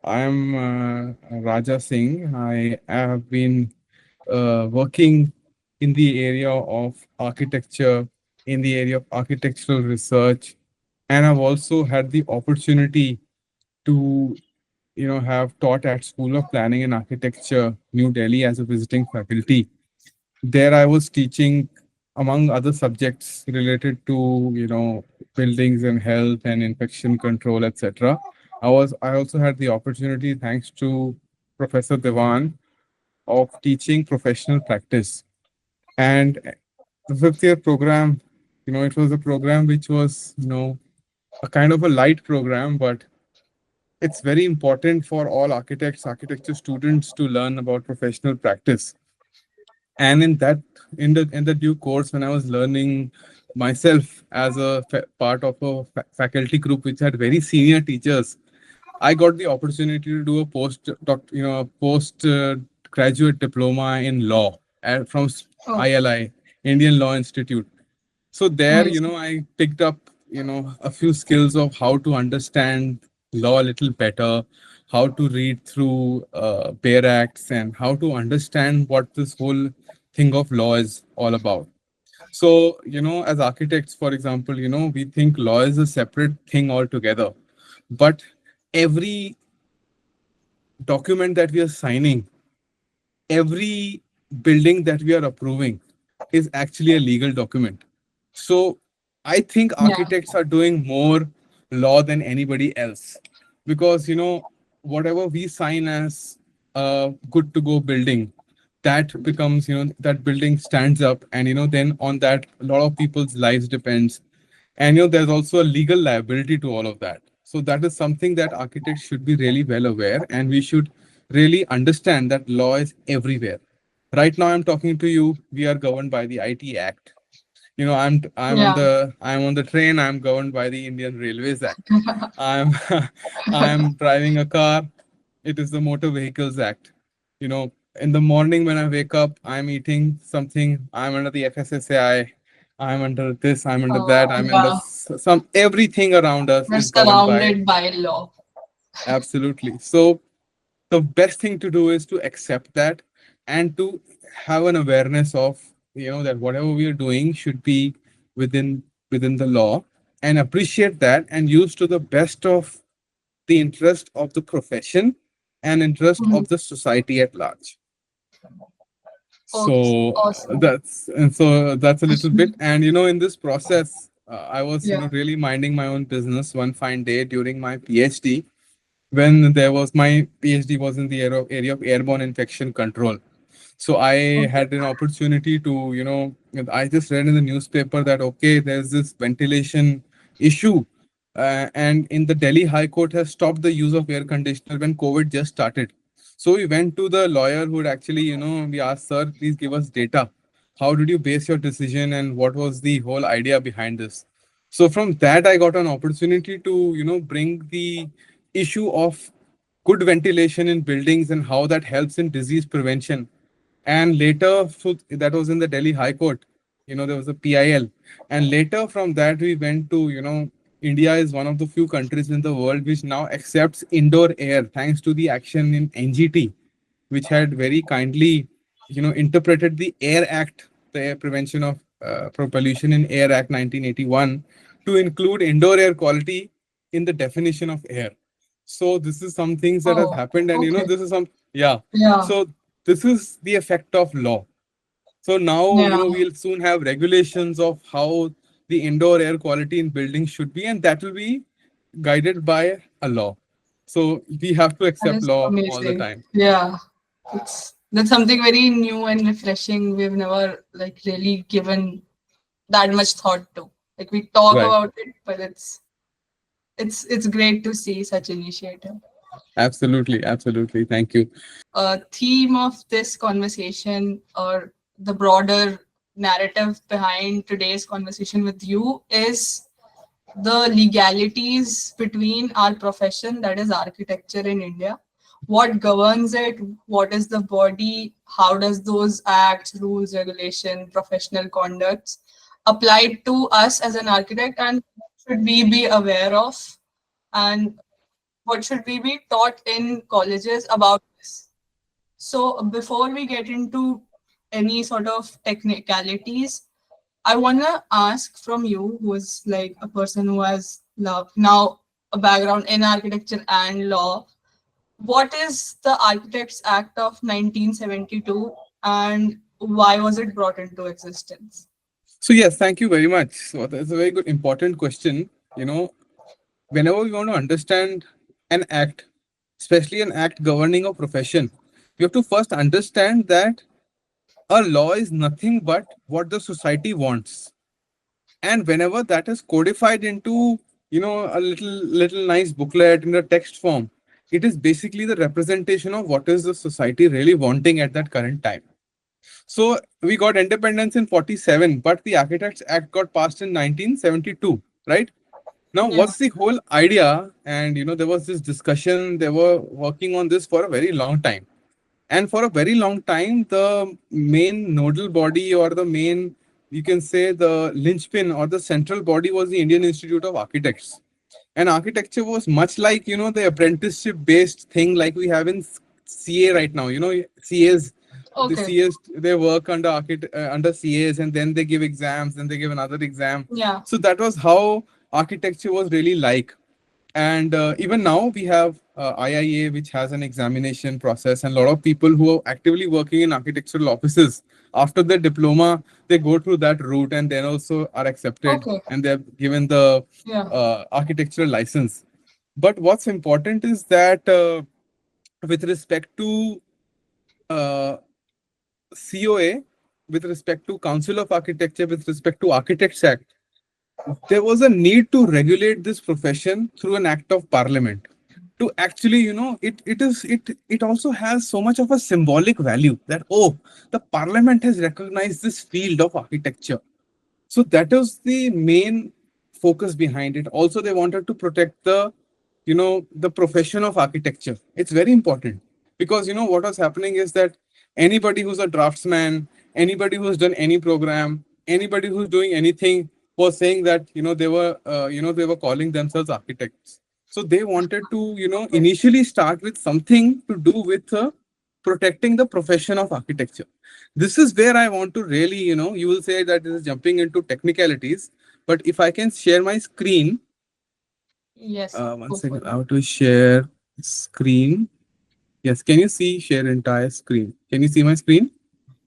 I'm Raja Singh. I have been working in the area of architecture, in the area of architectural research, and I've also had the opportunity to, have taught at School of Planning and Architecture, New Delhi, as a visiting faculty. There, I was teaching, among other subjects related to, buildings and health and infection control, etc. I also had the opportunity, thanks to Professor Devan, of teaching professional practice. And the fifth year program, it was a program which was, a kind of a light program, but it's very important for all architecture students to learn about professional practice. And in the due course, when I was learning myself as a part of a faculty group which had very senior teachers, I got the opportunity to do a post graduate diploma in law from Oh, ILI, Indian Law Institute. So there, amazing. I picked up, a few skills of how to understand law a little better, how to read through bare acts, and how to understand what this whole thing of law is all about. So, as architects, for example, we think law is a separate thing altogether. But every document that we are signing, every building that we are approving is actually a legal document. So I think Yeah, architects are doing more law than anybody else, because whatever we sign as a good to go building, that becomes, that building stands up, and then on that a lot of people's lives depends. And there's also a legal liability to all of that. So that is something that architects should be really well aware, and we should really understand that law is everywhere. Right now I'm talking to you, we are governed by the IT Act. yeah, I'm on the train, I'm governed by the Indian Railways Act. I'm I'm driving a car, it is the Motor Vehicles Act. In the morning when I wake up, I'm eating something, I'm under the FSSAI, I'm under this, I'm under that, I'm under yeah. some everything around us We're is governed by. surrounded by law. Absolutely. So the best thing to do is to accept that, and to have an awareness of, that whatever we are doing should be within within the law, and appreciate that, and use to the best of the interest of the profession and interest Mhm. of the society at large. Okay, So awesome. that's a little bit. And in this process, I was, Yeah. really minding my own business one fine day during my PhD, when there was my PhD was in the area of airborne infection control. So I Okay. had an opportunity to, I just read in the newspaper that, okay, there's this ventilation issue. And in the Delhi High Court has stopped the use of air conditioner when COVID just started. So we went to the lawyer who had actually, we asked, sir, please give us data. How did you base your decision, and what was the whole idea behind this? So from that, I got an opportunity to, bring the issue of good ventilation in buildings and how that helps in disease prevention. And later, so that was in the Delhi High Court, there was a PIL. And later from that, we went to, India is one of the few countries in the world which now accepts indoor air, thanks to the action in NGT, which had very kindly, interpreted the Air Act, the Air Prevention of Pollution in Air Act 1981, to include indoor air quality in the definition of air. So this is some things that has Oh, happened, and okay. this is some, yeah. Yeah, So this is the effect of law. So now, yeah. we'll soon have regulations of how the indoor air quality in buildings should be, and that will be guided by a law. So we have to That accept is law all the amazing. time. Yeah. That's something very new and refreshing. We've never like really given that much thought to. Like we talk Right. about it, but it's great to see such initiative. Absolutely. Absolutely. Thank you. Theme of this conversation, or the broader narrative behind today's conversation with you, is the legalities between our profession, that is architecture in India. What governs it? What is the body? How does those acts, rules, regulation, professional conducts apply to us as an architect, and what should we be aware of? And what should we be taught in colleges about this? So before we get into any sort of technicalities, I wanna ask from you, who is like a person who has now a background in architecture and law, what is the Architects Act of 1972 and why was it brought into existence? So yes, thank you very much. So that's a very good, important question. Whenever we want to understand an act, especially an act governing a profession, we have to first understand that a law is nothing but what the society wants. And whenever that is codified into, a little nice booklet in a text form, it is basically the representation of what is the society really wanting at that current time. So we got independence in 47, but the Architects Act got passed in 1972, right? Now, Yeah. what's the whole idea? And there was this discussion, they were working on this for a very long time. And for a very long time, the main nodal body, or the main, you can say, the linchpin or the central body, was the Indian Institute of Architects. And architecture was much like, the apprenticeship based thing like we have in CA right now. CAs, the Okay. CAs, they work under under CAs, and then they give exams, then they give another exam. Yeah. So that was how architecture was really like. And even now we have IIA, which has an examination process, and a lot of people who are actively working in architectural offices, after their diploma, they go through that route and then also are accepted Okay. and they're given the Yeah. architectural license. But what's important is that with respect to uh, COA, with respect to Council of Architecture, with respect to Architects Act, there was a need to regulate this profession through an act of parliament. To actually, it also has so much of a symbolic value that, oh, the parliament has recognized this field of architecture. So that was the main focus behind it. Also, they wanted to protect the profession of architecture. It's very important because what was happening is that anybody who's a draftsman, anybody who's done any program, anybody who's doing anything was saying that they were calling themselves architects. So they wanted to initially start with something to do with protecting the profession of architecture. This is where I want to really, you will say that this is jumping into technicalities, but if I can share my screen, Yes. one Go for second, it. I have to share screen. Yes, can you see share entire screen? Can you see my screen?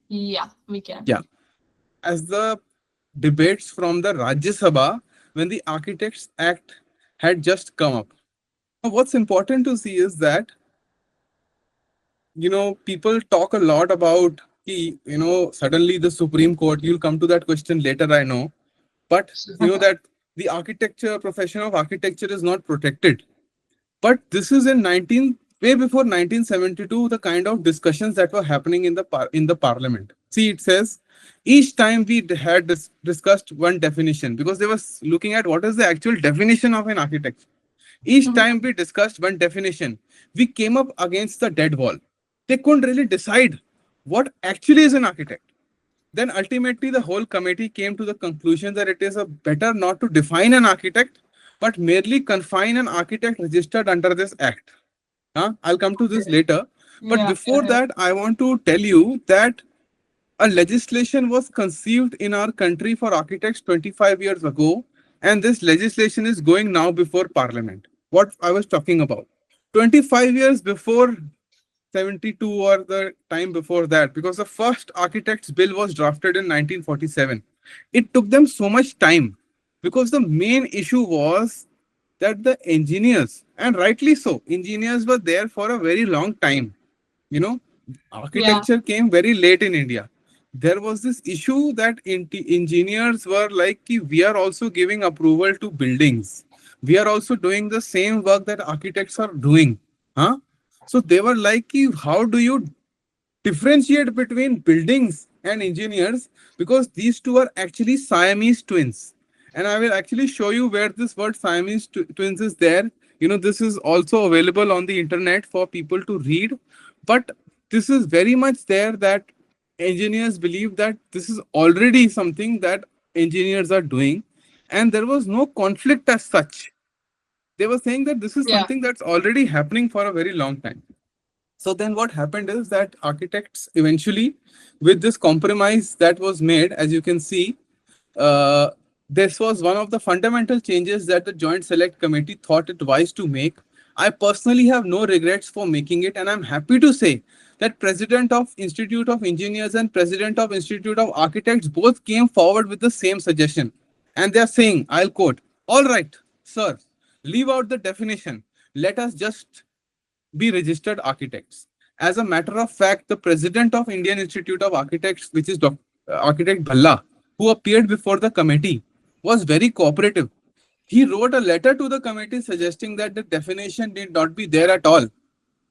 Yeah, we can. Yeah. As the debates from the Rajya Sabha when the Architects Act had just come up. Now, what's important to see is that people talk a lot about suddenly the Supreme Court. You'll come to that question later, I know, but that the architecture profession of architecture is not protected. But this is in way before 1972, the kind of discussions that were happening in the parliament. See, it says each time we had discussed one definition, because they were looking at what is the actual definition of an architect. Each Mhm. time we discussed one definition, we came up against the dead wall. They couldn't really decide what actually is an architect. Then ultimately, the whole committee came to the conclusion that it is a better not to define an architect, but merely confine an architect registered under this act. I'll come to this later. But Yeah, before yeah, that, I want to tell you that a legislation was conceived in our country for architects 25 years ago, and this legislation is going now before Parliament. What I was talking about. 25 years before 72 or the time before that, because the first architects bill was drafted in 1947. It took them so much time because the main issue was that the engineers, and rightly so, engineers were there for a very long time. you know yeah, Architecture came very late in India. There was this issue that engineers were like, "Ki, we are also giving approval to buildings, we are also doing the same work that architects are doing, huh?" So they were like, "Ki, how do you differentiate between buildings and engineers, because these two are actually Siamese twins?" And I will actually show you where this word Siamese twins is there. This is also available on the internet for people to read. But this is very much there that engineers believe that this is already something that engineers are doing, and there was no conflict as such. They were saying that this is Yeah. something that's already happening for a very long time. So then what happened is that architects eventually, with this compromise that was made, as you can see, uh, this was one of the fundamental changes that the Joint Select Committee thought it wise to make. I personally have no regrets for making it, and I'm happy to say that President of Institute of Engineers and President of Institute of Architects both came forward with the same suggestion. And they're saying, I'll quote, all right, sir, leave out the definition. Let us just be registered architects. As a matter of fact, the president of Indian Institute of Architects, which is Architect Bhalla, who appeared before the committee, was very cooperative. He wrote a letter to the committee suggesting that the definition need not be there at all.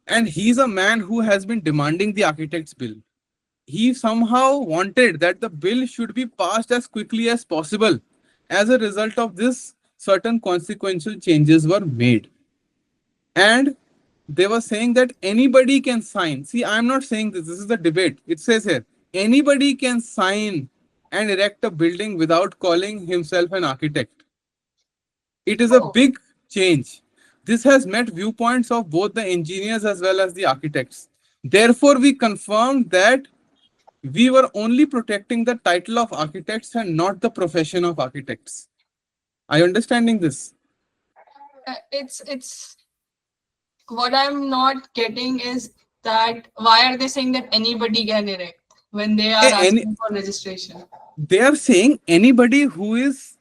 And he's a man who has been demanding the architects bill. He somehow wanted that the bill should be passed as quickly as possible. As a result of this, certain consequential changes were made. And they were saying that anybody can sign. See, I'm not saying this, this is the debate. It says here anybody can sign and erect a building without calling himself an architect. It is a Oh, big change. This has met viewpoints of both the engineers as well as the architects. Therefore, we confirmed that we were only protecting the title of architects and not the profession of architects. Are you understanding this? it's what I'm not getting is that why are they saying that anybody can erect when they are Any, asking for registration? they are saying anybody who is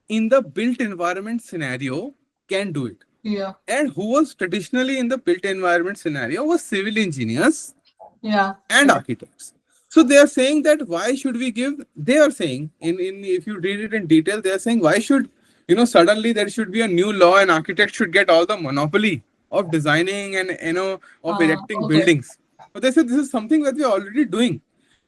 in the built environment scenario can do it. Yeah. And who was traditionally in the built environment scenario was civil engineers Yeah. and Correct. architects. So they are saying that why should we give? They are saying in if you read it in detail, they are saying why should suddenly there should be a new law and architects should get all the monopoly of designing and of erecting Okay. buildings. But they said this is something that we are already doing.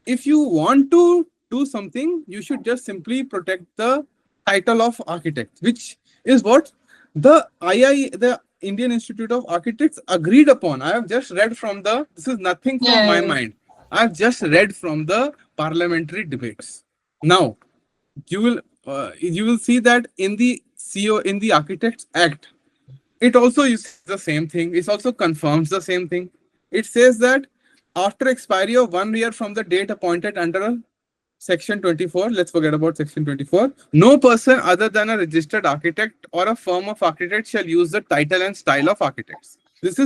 If you want to do something, you should just simply protect the title of architect, which is what the II, the Indian Institute of Architects, agreed upon. I have just read from the, this is nothing from Yeah. my Yeah. Yeah. mind. I've just read from the parliamentary debates. Now, you will see that in the in the Architects Act, it also uses the same thing. It also confirms the same thing. It says that after expiry of 1 year from the date appointed under Section 24, let's forget about Section 24. No person other than a registered architect or a firm of architects shall use the title and style of architects. This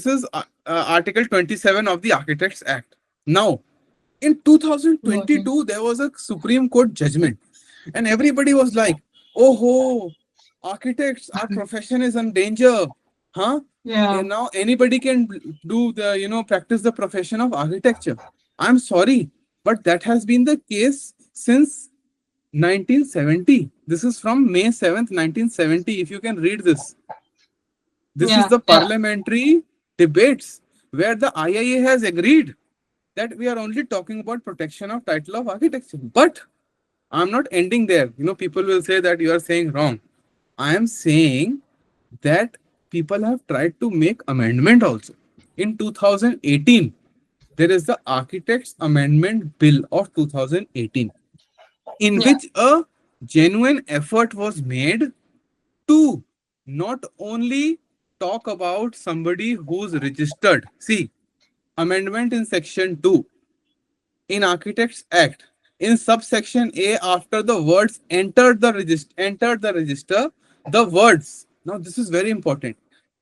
is Article 27 of the Architects Act. Now, in Got it. 2022, there was a Supreme Court judgment, and everybody was like, "Oh, ho, architects, our profession is in danger, huh?" Yeah. And now anybody can do the, practice the profession of architecture. I'm sorry, but that has been the case since 1970. This is from May 7th, 1970. If you can read this, this is Yeah. the Yeah. parliamentary debates where the IIA has agreed that we are only talking about protection of title of architecture. But I'm not ending there. People will say that you are saying wrong. I am saying that people have tried to make amendment also. In 2018, there is the Architects Amendment Bill of 2018, in Yeah. which a genuine effort was made to not only talk about somebody who's registered. See, amendment in section 2 in Architects Act, in subsection A, after the words entered the register, the words, now this is very important,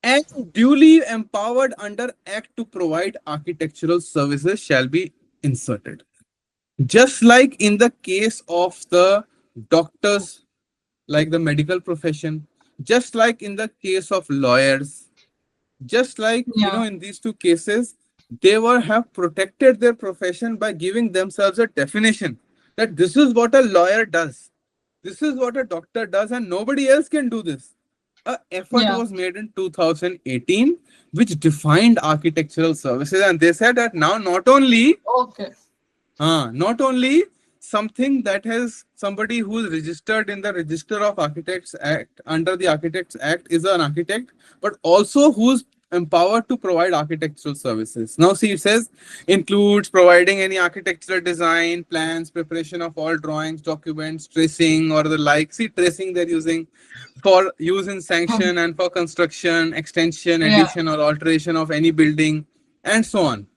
and duly empowered under Act to provide architectural services shall be inserted. Just like in the case of the doctors, like the medical profession, just like in the case of lawyers, just like Yeah. in these two cases, they were have protected their profession by giving themselves a definition that this is what a lawyer does, this is what a doctor does, and nobody else can do this. A effort Yeah. was made in 2018 which defined architectural services, and they said that now Okay. not only something that has somebody who is registered in the Register of Architects Act under the Architects Act is an architect, but also whose empowered to provide architectural services. Now, see, it says includes providing any architectural design, plans, preparation of all drawings, documents, tracing, or the like. See, tracing they're using for use in sanction and for construction, extension, Yeah. addition, or alteration of any building, and so on.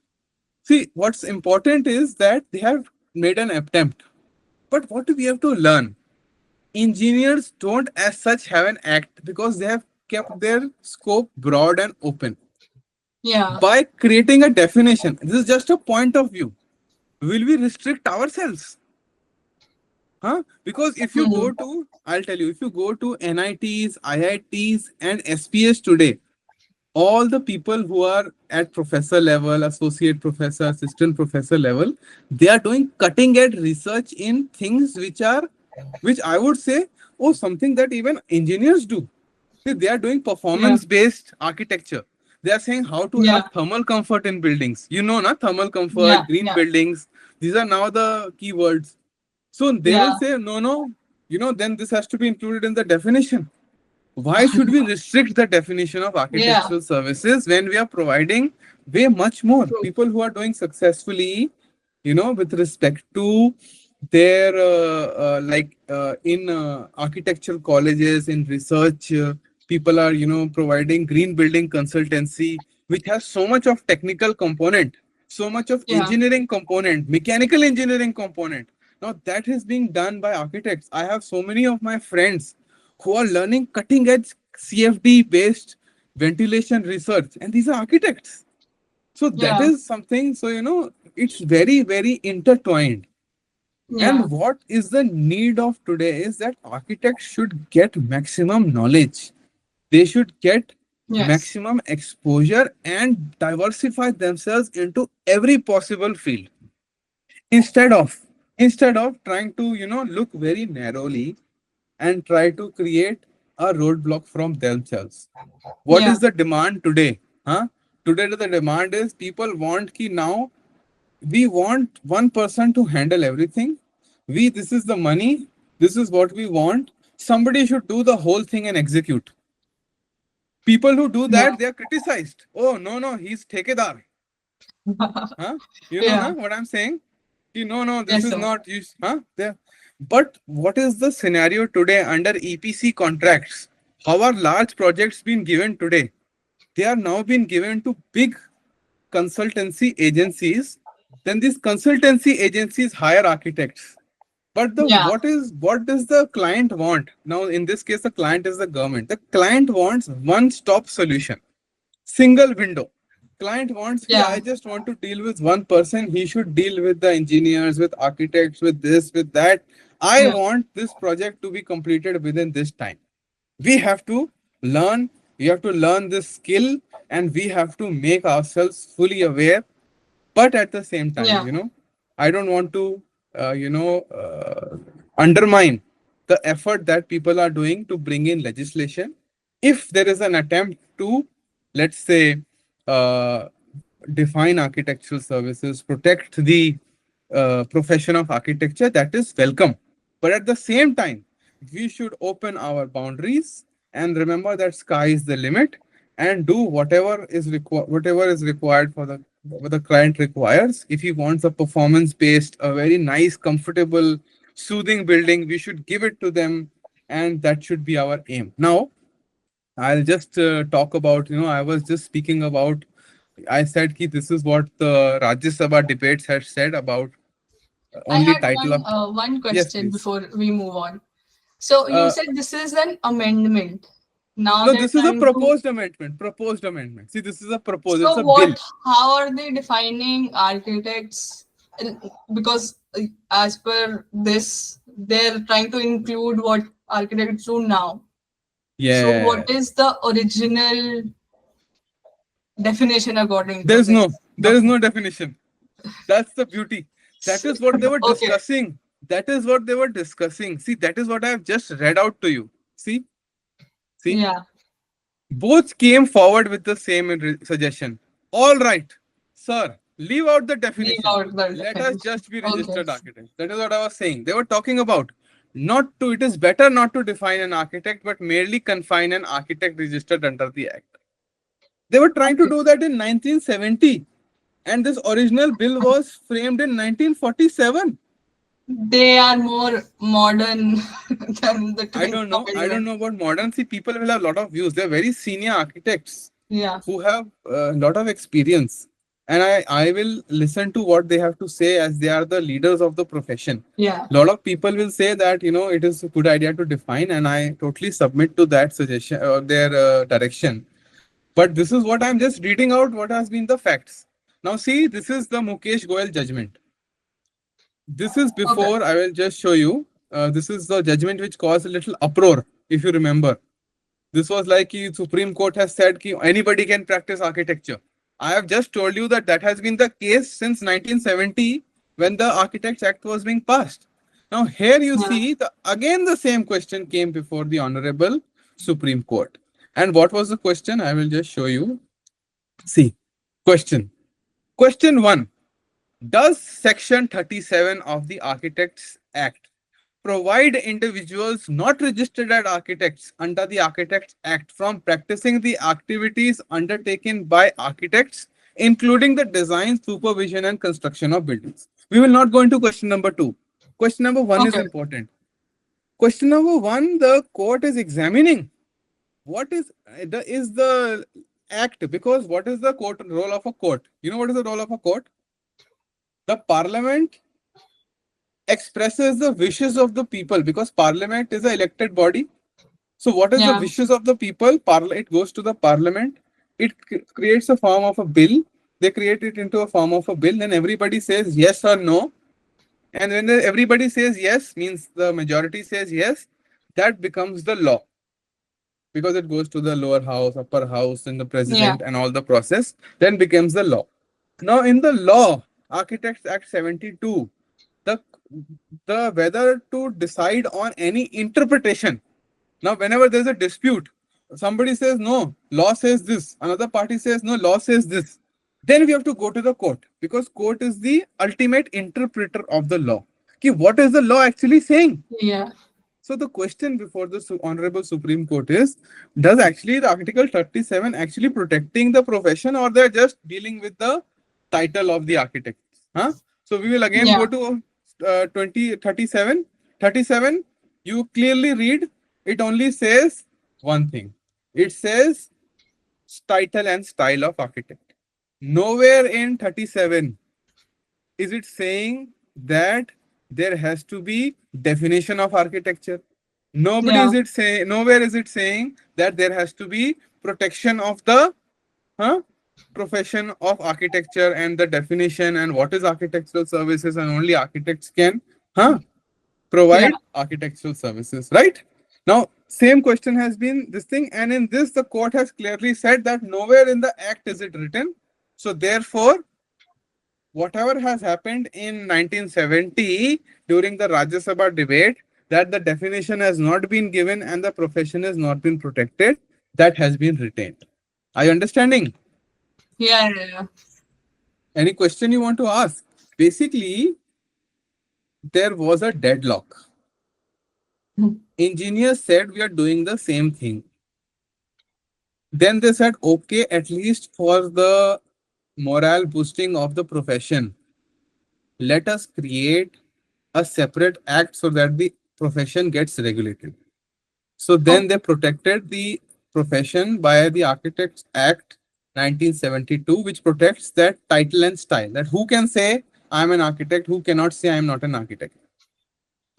See, what's important is that they have made an attempt. But what do we have to learn? Engineers don't, as such, have an act because they have kept their scope broad and open. Yeah. By creating a definition, this is just a point of view. Will we restrict ourselves? Huh? Because if you go Mhm. to, I'll tell you, if you go to NITs, IITs, and SPS today, all the people who are at professor level, associate professor, assistant professor level, they are doing cutting edge research in things which I would say, oh, something that even engineers do. See, they are doing Yeah. performance based architecture. They are saying how to Yeah. have thermal comfort in buildings. You know, na, thermal comfort, Yeah. green Yeah. buildings. These are now the keywords. So they will Yeah. say, no, no, then this has to be included in the definition. Why should we restrict the definition of Yeah. architectural services when we are providing way much more? True. People who are doing successfully, with respect to their in architectural colleges, in research, people are providing green building consultancy, which has so much of technical component, so much of Yeah. engineering component, mechanical engineering component. Now that is being done by architects. I have so many of my friends who are learning cutting edge CFD based ventilation research, and these are architects. So that Yeah. is something. So it's very, very intertwined. Yeah. And what is the need of today is that architects should get maximum knowledge. They should get Yes. maximum exposure and diversify themselves into every possible field instead of trying to look very narrowly and try to create a roadblock from themselves. What Yeah. is the demand today? Huh? Today the demand is people want ki now we want one person to handle everything. This is the money. This is what we want. Somebody should do the whole thing and execute. People who do Yeah. that, they are criticized. Oh, no, no, he's Thekedar. Huh? You know Yeah. na, what I'm saying? No, no, this Yes, is sir. not you. Huh? There. But what is the scenario today under EPC contracts? How are large projects being given today? They are now being given to big consultancy agencies. Then these consultancy agencies hire architects. But the Yeah. what does the client want? Now, in this case, the client is the government. The client wants one-stop solution, single window. Client wants, "Ki, Yeah. I just want to deal with one person. He should deal with the engineers, with architects, with this, with that. I Yeah. want this project to be completed within this time. We have to learn, we have to learn this skill, and we have to make ourselves fully aware. But at the same time, Yeah. I don't want to undermine the effort that people are doing to bring in legislation. If there is an attempt to, let's say, uh, define architectural services, protect the profession of architecture, that is welcome. But at the same time, we should open our boundaries and remember that sky is the limit, and do whatever is required for the what the client requires. If he wants a performance based, a very nice, comfortable, soothing building, we should give it to them, and that should be our aim. Now, I'll just talk about, I was just speaking about, I said ki this is what the Rajya Sabha debates had said about I only had title of. one Yes, question please. before we move on. So you Uh, said this is an amendment. Now no, they're this is a trying to. proposed amendment. Proposed amendment. See, this is a proposal. It's So a bill. what? How are they defining architects? Because as per this, they're trying to include what architects do now. So what Yeah. is the original definition according There to is no. this There is no document? definition. That's the beauty. That is what they were Okay. discussing. That is what they were discussing. See, that is what I have just read out to you. See, see. Yeah. Both came forward with the same suggestion. All right, sir, leave out the Leave definition. out the Let us definition. just be Okay. registered architects. That is what I was saying. They were talking about not to, it is better not to define an architect, but merely confine an architect registered under the Act. They were trying to Okay. do that in 1970, and this original bill was framed in 1947. They are more modern than the I 20 don't know. I don't even. know about modern. See, people will have a lot of views. They're very senior architects Yeah. who have a lot of experience. And I will listen to what they have to say as they are the leaders of the profession. Yeah. A lot of people will say that, it is a good idea to define, and I totally submit to that suggestion or their direction. But this is what I'm just reading out what has been the facts. Now, see, this is the Mukesh Goyal judgment. This is Okay. before I will just show you. This is the judgment which caused a little uproar, if you remember. This was like the Supreme Court has said that anybody can practice architecture. I have just told you that that has been the case since 1970 when the Architects Act was being passed. Now here you Yeah. see again the same question came before the Honorable Supreme Court. And what was the question? I will just show you. See, question. Question 1. Does Section 37 of the Architects Act provide individuals not registered as architects under the Architects Act from practicing the activities undertaken by architects, including the design, supervision, and construction of buildings? We will not go into question number 2. Question number 1 is Okay. important. Question number 1, the court is examining what is the act, because what is the court role of a court? You know what is the role of a court? The parliament expresses the wishes of the people because parliament is an elected body. So what is the Yeah. wishes of the people? It goes to the parliament. It creates a form of a bill. They create it into a form of a bill. Then everybody says yes or no. And when everybody says yes, means the majority says yes, that becomes the law because it goes to the lower house, upper house, and the Yeah. president and all the process, then becomes the law. Now, in the law, Architects Act 72, the whether to decide on any interpretation. Now, whenever there's a dispute, somebody says no, law says this, another party says no, law says this. Then we have to go to the court because court is the ultimate interpreter of the law. Okay, what is the law actually saying? Yeah. So the question before the Honorable Supreme Court is, does actually the Article 37 actually protecting the profession, or they're just dealing with the title of the architect? Huh? So we will again Yeah. go to 2037. 37, you clearly read, it only says one thing. It says title and style of architect. Nowhere in 37 is it saying that there has to be definition of architecture. Nobody Yeah. is it say nowhere is it saying that there has to be protection of the huh, profession of architecture and the definition and what is architectural services, and only architects can huh, Yeah. provide architectural services, right? Now same question has been this thing, and in this the court has clearly said that nowhere in the act is it written. So therefore whatever has happened in 1970 during the Rajya Sabha debate, that the definition has not been given and the profession has not been protected, that has been retained. Are you understanding? Yeah. Yeah. Any question you want to ask? Basically, there was a deadlock. Yeah. Engineers said we are doing the same thing. Then they said, okay, at least for the morale boosting of the profession, let us create a separate act so that the profession gets regulated. So then they Okay. protected the profession by the Architects Act 1972, which protects that title and style. That who can say I'm an architect, who cannot say I'm not an architect.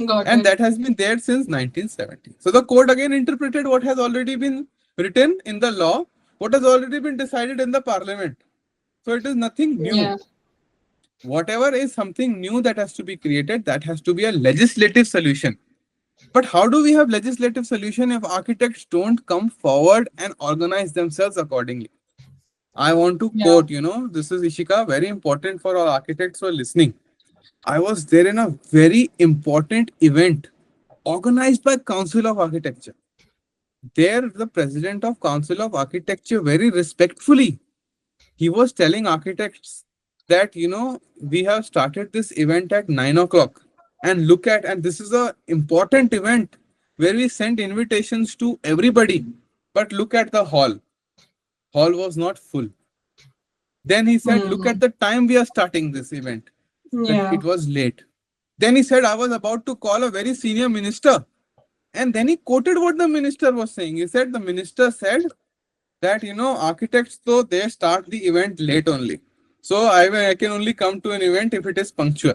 Got And it. that has been there since 1970. So the court again interpreted what has already been written in the law, what has already been decided in the parliament. So it is nothing new. Yeah. Whatever is something new that has to be created, that has to be a legislative solution. But how do we have legislative solution if architects don't come forward and organize themselves accordingly? I want to Yeah. quote, this is Ishika, very important for all architects who are listening. I was there in a very important event organized by Council of Architecture. There, the president of Council of Architecture very respectfully, he was telling architects that, we have started this event at 9 o'clock, and and this is a important event where we send invitations to everybody, but look at the hall. Hall was not full. Then he said, look at Hmm. the time we are starting this event, that it Yeah. was late. Then he said, I was about to call a very senior minister. And then he quoted what the minister was saying. He said, the minister said that, architects, though, they start the event late only. So I can only come to an event if it is punctual.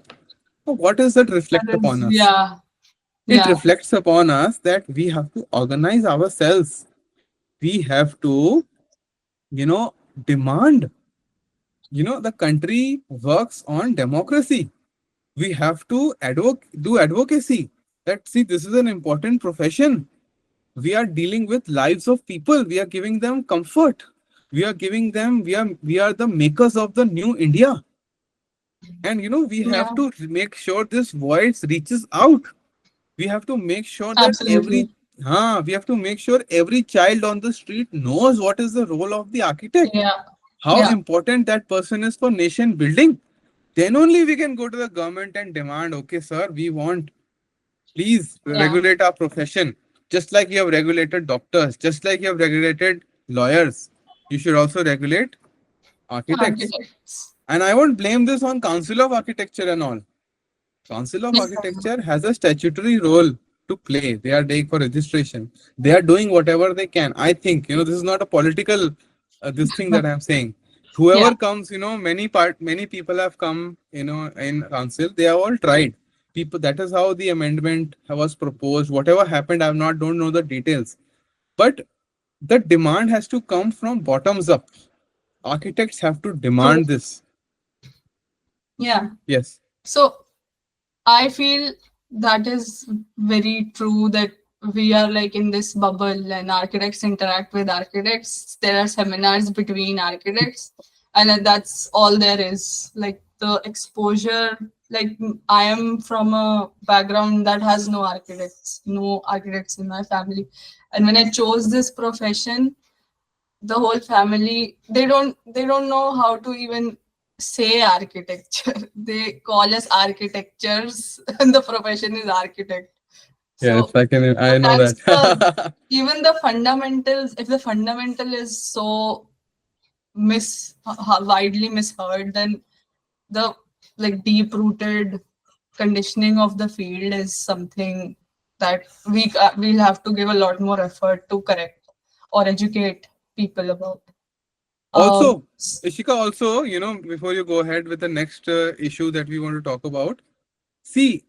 So what does that reflect That is, upon us? yeah. It Yeah. reflects upon us that we have to organize ourselves. We have to, you know, demand. The country works on democracy. We have to do advocacy. That see, this is an important profession. We are dealing with lives of people. We are giving them comfort. We are giving them. We are the makers of the new India. And we have Yeah. to make sure this voice reaches out. We have to make sure that Absolutely. we have to make sure every child on the street knows what is the role of the architect, Yeah. how Yeah. important that person is for nation building. Then only we can go to the government and demand, okay, sir, we want, please Yeah. regulate our profession. Just like you have regulated doctors, just like you have regulated lawyers, you should also regulate architects. Architects. And I won't blame this on Council of Architecture and all. Council of Yeah. Architecture has a statutory role to play. They are doing for registration. They are doing whatever they can. I think this is not a political this thing that I'm saying. Yeah. Whoever comes, many people have come, in council. They have all tried. People. That is how the amendment was proposed. Whatever happened, I not don't know the details. But the demand has to come from bottoms up. Architects have to True. demand this. Yeah. Yes. So I feel that is very true that we are like in this bubble and architects interact with architects. There are seminars between architects, and then that's all there is. Like the exposure, like I am from a background that has no architects in my family. And when I chose this profession, the whole family they don't know how to even say architecture. They call us architectures and the profession is architect. Yes, So I know that's the that. even the fundamentals, if the fundamental is so widely misheard, then the like deep rooted conditioning of the field is something that we'll have to give a lot more effort to correct or educate people about. Um, Also, Ishika, also, before you go ahead with the next issue that we want to talk about, see,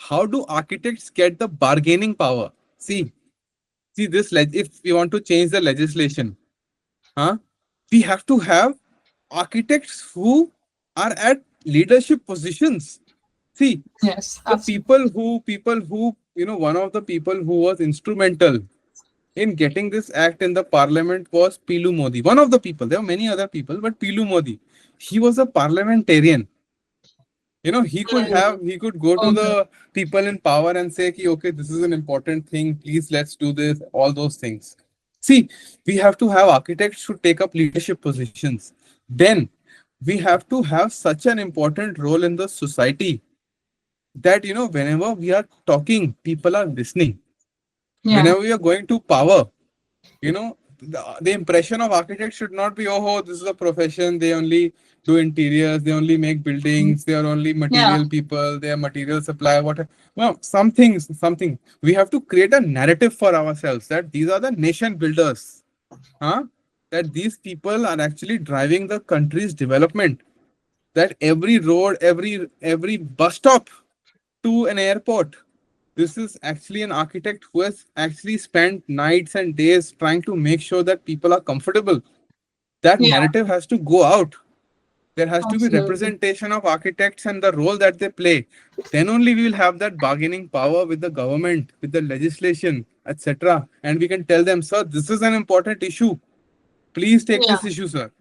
how do architects get the bargaining power? See this, if we want to change the legislation, huh? We have to have architects who are at leadership positions. See, yes, the absolutely. people who, one of the people who was instrumental in getting this act in the parliament was Pilu Modi. One of the people. There were many other people, but Pilu Modi. He was a parliamentarian. He could go to Okay. the people in power and say, "Ki, okay, this is an important thing. Please, let's do this." All those things. See, we have to have architects to take up leadership positions. Then we have to have such an important role in the society that whenever we are talking, people are listening. Yeah. Whenever we are going to power, the impression of architects should not be, oh, this is a profession, they only do interiors, they only make buildings, they are only Yeah. material people, they are material supplier, whatever. Well, something we have to create a narrative for ourselves that these are the nation builders, huh? That these people are actually driving the country's development, that every road, every bus stop to an airport, this is actually an architect who has actually spent nights and days trying to make sure that people are comfortable. That Yeah. narrative has to go out. There has to be Absolutely. representation of architects and the role that they play. Then only we will have that bargaining power with the government, with the legislation, etc. And we can tell them, sir, this is an important issue. Please take Yeah. this issue, sir.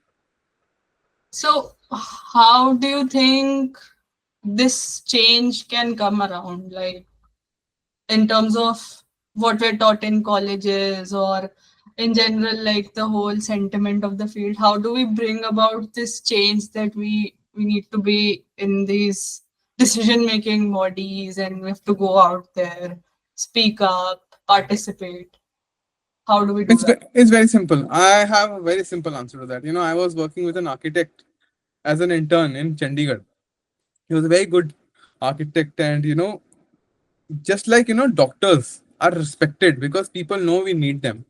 So, how do you think this change can come around? Like, in terms of what we're taught in colleges or in general, like the whole sentiment of the field, how do we bring about this change that we need to be in these decision making bodies and we have to go out there, speak up, participate? How do we do that? It's very simple. I have a very simple answer to that. I was working with an architect as an intern in Chandigarh. He was a very good architect, and just like doctors are respected because people know we need them.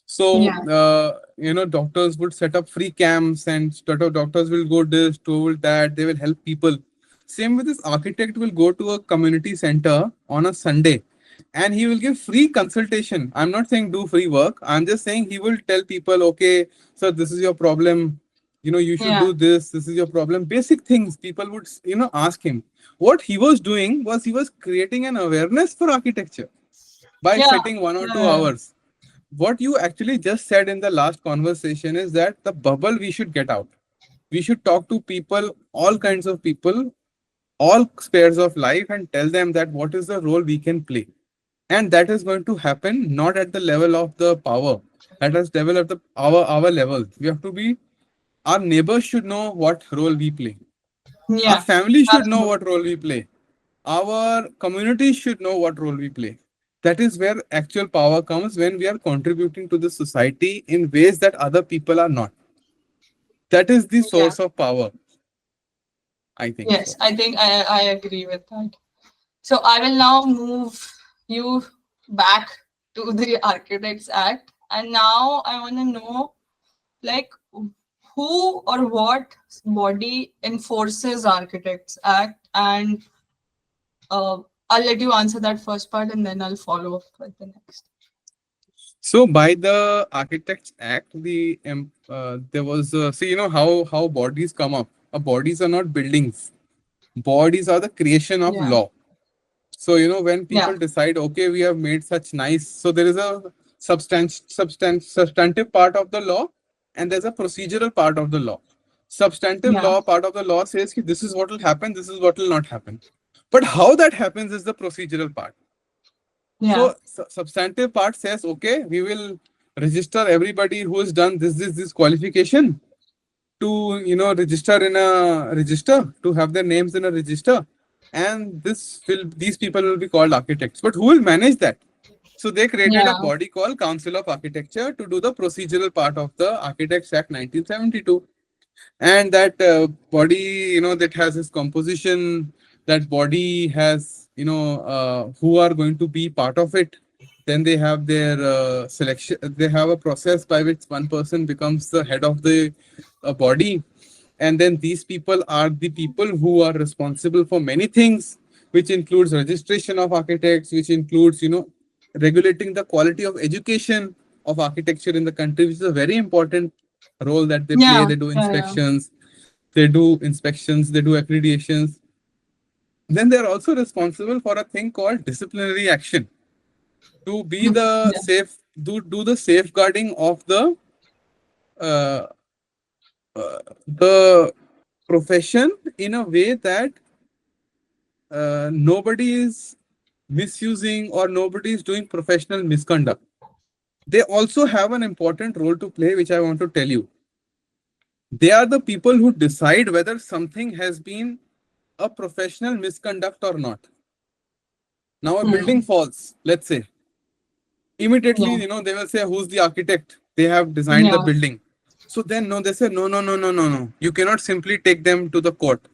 So, Yeah, doctors would set up free camps, and doctors will go this, to that. They will help people. Same with this architect will go to a community center on a Sunday, and he will give free consultation. I'm not saying do free work. I'm just saying he will tell people, okay, sir, this is your problem. You should yeah, do this. This is your problem. Basic things people would, ask him. What he was doing was he was creating an awareness for architecture by yeah, setting 1 or 2 yeah, hours. What you actually just said in the last conversation is that the bubble we should get out. We should talk to people, all kinds of people, all spheres of life, and tell them that what is the role we can play. And that is going to happen not at the level of the power, that is level at the our level. We have to be, our neighbors should know what role we play. Our yeah, family should know absolutely. what role we play. Our community should know what role we play. That is where actual power comes, when we are contributing to the society in ways that other people are not. That is the Yeah. source of power, I think Yes, so. I think I agree with that. So I will now move you back to the Architects Act. And now I want to know, like, who or what body enforces Architects Act? And I'll let you answer that first part and then I'll follow up with the next. So by the Architects Act, there was see, how bodies come up. Bodies are not buildings. Bodies are the creation of Yeah, law. So, when yeah, people decide, okay, we have made such nice, so there is a substantive part of the law, and there's a procedural part of the law. Substantive yeah, law part of the law says ki this is what will happen, this is what will not happen. But how that happens is the procedural part. yeah, So, substantive part says, okay, we will register everybody who has done this qualification to register in a register, to have their names in a register, and these people will be called architects. But who will manage that? So they created a yeah, body called Council of Architecture to do the procedural part of the Architects Act 1972. And that body, that has its composition. That body has, who are going to be part of it. Then they have their selection. They have a process by which one person becomes the head of the body, and then these people are the people who are responsible for many things, which includes registration of architects, which includes, regulating the quality of education of architecture in the country, which is a very important role that they play. yeah, They do yeah, yeah, inspections, they do accreditations. Then they're also responsible for a thing called disciplinary action, to be the yeah. do the safeguarding of uh, the profession in a way that nobody is misusing or nobody is doing professional misconduct. They also have an important role to play, which I want to tell you. They are the people who decide whether something has been a professional misconduct or not. Now, a building Hmm. falls, let's say, immediately, Yeah, they will say, who's the architect? They have designed the yeah, building. So then, no, they say, no, no, no, no, no, no. You cannot simply take them to the court.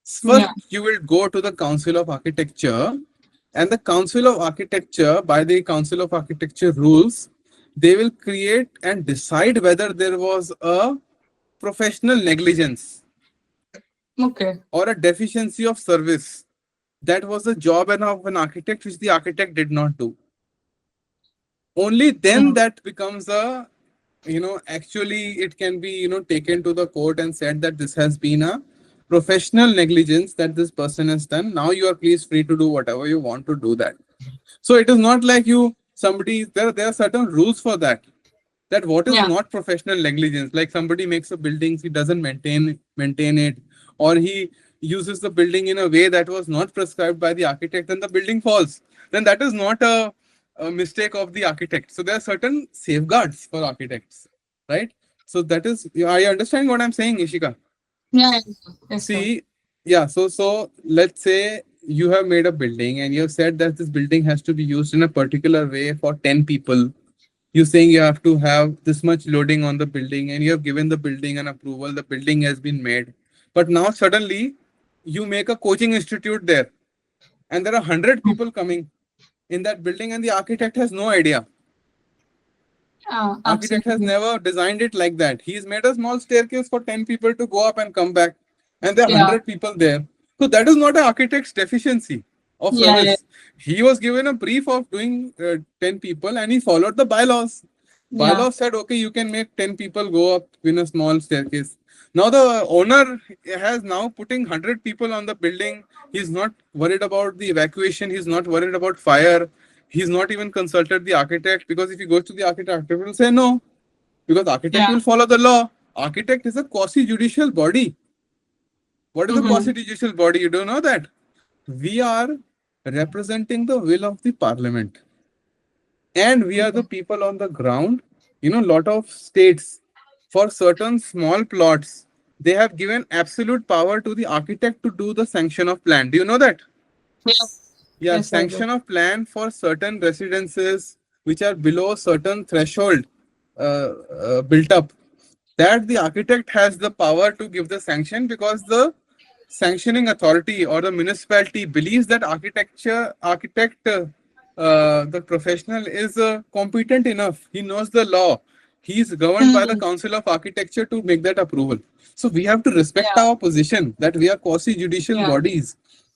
First, yeah. you will go to the Council of Architecture, and the Council of Architecture, by the Council of Architecture rules, they will create and decide whether there was a professional negligence Okay. or a deficiency of service. That was the job of an architect which the architect did not do. Only then Hmm. that becomes a, actually it can be, taken to the court and said that this has been a professional negligence that this person has done. Now you are please free to do whatever you want to do that. So it is not like there are certain rules for that. That what is Yeah, not professional negligence, like somebody makes a building, he doesn't maintain it, or he uses the building in a way that was not prescribed by the architect, and the building falls, then that is not a mistake of the architect. So there are certain safeguards for architects, right? So that is, are you understanding what I'm saying, Ishika? yeah, yeah. Yes, sir. See, yeah, so let's say you have made a building and you have said that this building has to be used in a particular way for 10 people, You saying you have to have this much loading on the building, and you have given the building an approval, the building has been made. But now suddenly you make a coaching institute there, and there are 100 people coming in that building, and the architect has no idea. Architect has Absolutely. never designed it like that. He's made a small staircase for 10 people to go up and come back, and there are Yeah. 100 people there. So that is not an architect's deficiency of Yeah. Yeah. service. He was given a brief of doing 10 people, and he followed the bylaws. Yeah. Bylaws said, okay, you can make 10 people go up in a small staircase. Now the owner has now putting 100 people on the building. He's not worried about the evacuation. He's not worried about fire. He's not even consulted the architect, because if he goes to the architect will say no, because architect Yeah. will follow the law. Architect is a quasi-judicial body. What is a Mm-hmm. quasi-judicial body? You don't know that? We are representing the will of the parliament, and we are the Okay. people on the ground. Lot of states, for certain small plots, they have given absolute power to the architect to do the sanction of plan. Do you know that? Yes. Yeah, Yes, I do. sanction of plan for certain residences which are below certain threshold built up, that the architect has the power to give the sanction, because the sanctioning authority or the municipality believes that architect, the professional is competent enough. He knows the law. He is governed by the Mm. Council of Architecture to make that approval. So we have to respect Yeah. our position that we are quasi-judicial Yeah. bodies.